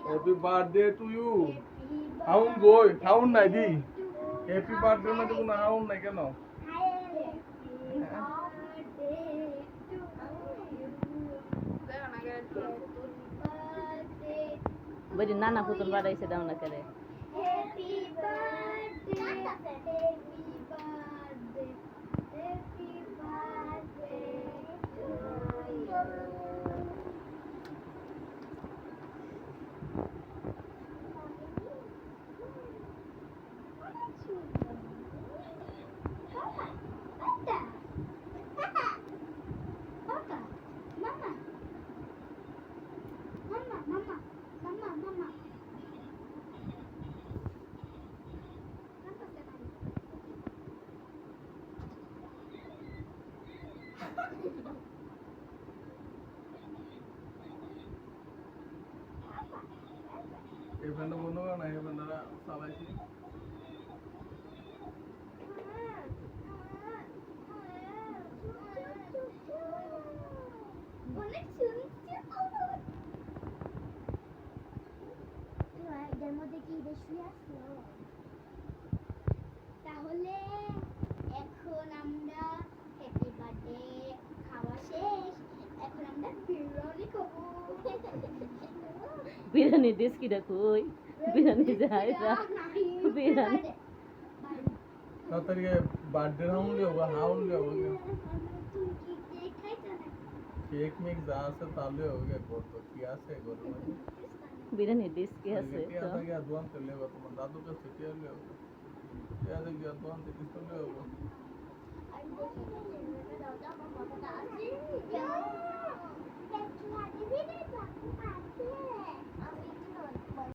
Happy birthday to you. হাউন বই হাউন নাই দি হ্যাপি বার্থডে মধ্যে কোনো হাউন নাই কেন? বলি নানা পুতুল বাড়াইছে দাও না করে happy birthday happy birthday happy birthday to you. এই ফ্যানটা বন্ধ করো না, এই ফ্যানটা চালাইছি। তাহলে এখন আমরা হ্যাপি বার্থডে খাওয়া শেষ, এখন আমরা বিরিয়ানি খাবো। বিরিয়ানি দিস কি কই বিরিয়ানি যায় না বিরিয়ানি তাড়াতাড়ি বার্থডে হাউন লিও বা হাউন লিও কেক মেক যা আছে তাহলে হবে কত কি আছে ঘরের মধ্যে বিরিয়ানি দিস কি আছে কি আছে গিয়া দোয়ান চলে যাবে তোমার দাদুর কাছে কি হলো কি আছে গিয়া দোয়ান থেকে চলে যাবে আছে